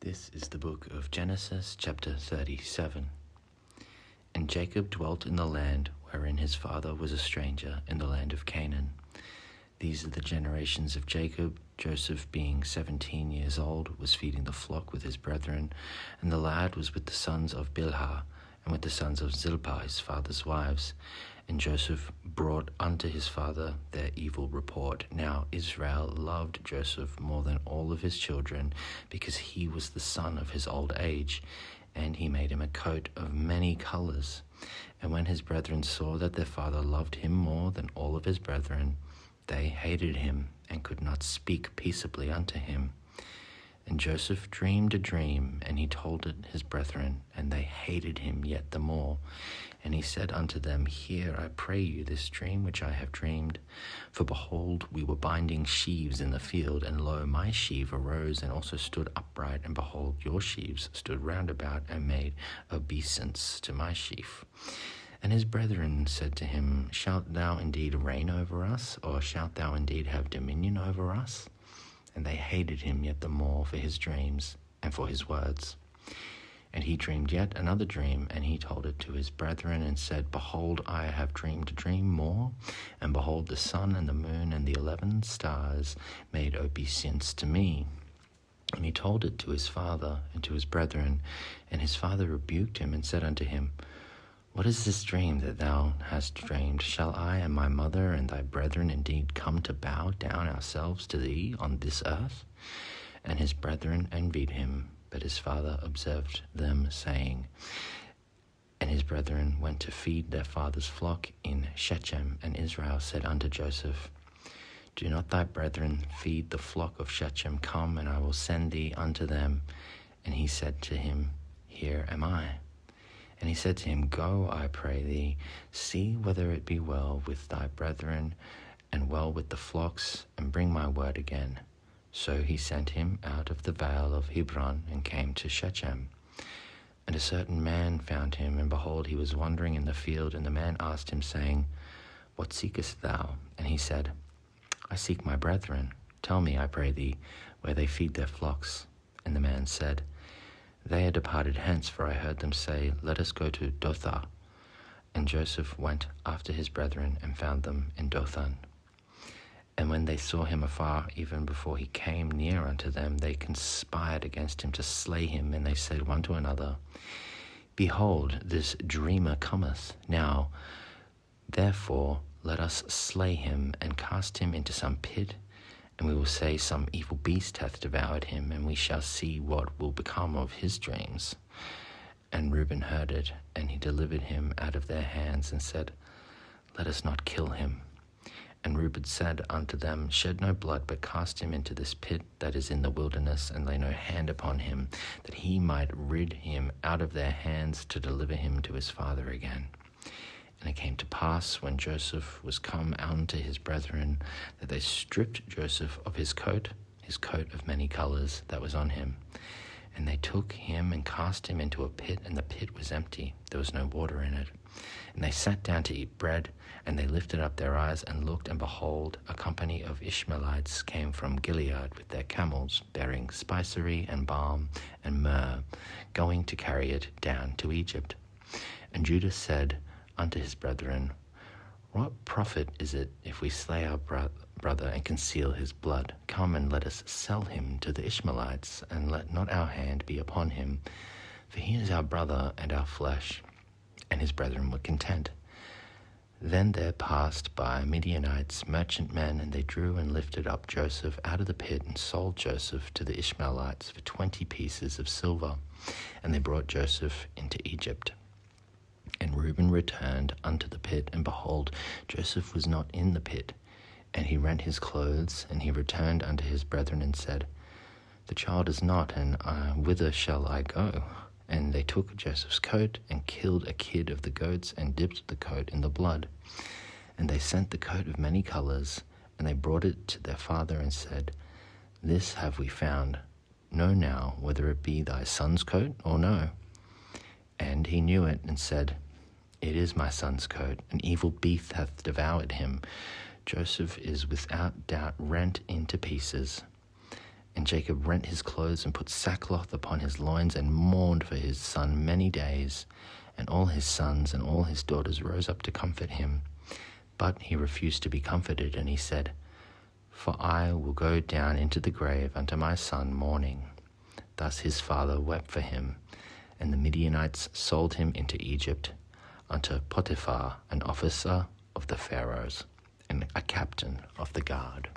This is the book of Genesis, chapter 37. And Jacob dwelt in the land wherein his father was a stranger, in the land of Canaan. These are the generations of Jacob. Joseph, being 17 years old, was feeding the flock with his brethren, and the lad was with the sons of Bilhah, and with the sons of Zilpah, his father's wives. And Joseph brought unto his father their evil report. Now Israel loved Joseph more than all of his children, because he was the son of his old age, and he made him a coat of many colors. And when his brethren saw that their father loved him more than all of his brethren, they hated him, and could not speak peaceably unto him. And Joseph dreamed a dream, and he told it his brethren, and they hated him yet the more. And he said unto them, Hear, I pray you, this dream which I have dreamed. For behold, we were binding sheaves in the field, and lo, my sheaf arose and also stood upright, and behold, your sheaves stood round about and made obeisance to my sheaf. And his brethren said to him, Shalt thou indeed reign over us, or shalt thou indeed have dominion over us? And they hated him yet the more for his dreams and for his words. And he dreamed yet another dream, and he told it to his brethren, and said, Behold, I have dreamed a dream more, and behold, the sun and the moon and the 11 stars made obeisance to me. And he told it to his father and to his brethren, and his father rebuked him and said unto him, What is this dream that thou hast dreamed? Shall I and my mother and thy brethren indeed come to bow down ourselves to thee on this earth? And his brethren envied him, but his father observed them, saying, And his brethren went to feed their father's flock in Shechem. And Israel said unto Joseph, Do not thy brethren feed the flock of Shechem? Come, and I will send thee unto them. And he said to him, Here am I. And he said to him, Go, I pray thee, see whether it be well with thy brethren, and well with the flocks, and bring my word again. So he sent him out of the vale of Hebron, and came to Shechem. And a certain man found him, and behold, he was wandering in the field. And the man asked him, saying, What seekest thou? And he said, I seek my brethren. Tell me, I pray thee, where they feed their flocks. And the man said, They are departed hence, for I heard them say, Let us go to Dothan. And Joseph went after his brethren, and found them in Dothan. And when they saw him afar, even before he came near unto them, they conspired against him to slay him. And they said one to another, Behold, this dreamer cometh. Now, therefore, let us slay him, and cast him into some pit, and we will say, Some evil beast hath devoured him, and we shall see what will become of his dreams. And Reuben heard it, and he delivered him out of their hands, and said, Let us not kill him. And Reuben said unto them, Shed no blood, but cast him into this pit that is in the wilderness, and lay no hand upon him, that he might rid him out of their hands, to deliver him to his father again. And it came to pass, when Joseph was come unto his brethren, that they stripped Joseph of his coat of many colors that was on him. And they took him and cast him into a pit, and the pit was empty. There was no water in it. And they sat down to eat bread, and they lifted up their eyes and looked, and behold, a company of Ishmaelites came from Gilead with their camels, bearing spicery and balm and myrrh, going to carry it down to Egypt. And Judah said unto his brethren, What profit is it if we slay our brother and conceal his blood? Come and let us sell him to the Ishmaelites, and let not our hand be upon him, for he is our brother and our flesh. And his brethren were content. Then there passed by Midianites, merchantmen, and they drew and lifted up Joseph out of the pit, and sold Joseph to the Ishmaelites for 20 pieces of silver. And they brought Joseph into Egypt. And Reuben returned unto the pit, and behold, Joseph was not in the pit. And he rent his clothes, and he returned unto his brethren, and said, The child is not, and whither shall I go? And they took Joseph's coat, and killed a kid of the goats, and dipped the coat in the blood. And they sent the coat of many colors, and they brought it to their father, and said, This have we found. Know now whether it be thy son's coat or no. And he knew it, and said, It is my son's coat. An evil beast hath devoured him. Joseph is without doubt rent into pieces. And Jacob rent his clothes and put sackcloth upon his loins and mourned for his son many days. And all his sons and all his daughters rose up to comfort him. But he refused to be comforted, and he said, For I will go down into the grave unto my son mourning. Thus his father wept for him. And the Midianites sold him into Egypt, unto Potiphar, an officer of the Pharaoh's, and a captain of the guard.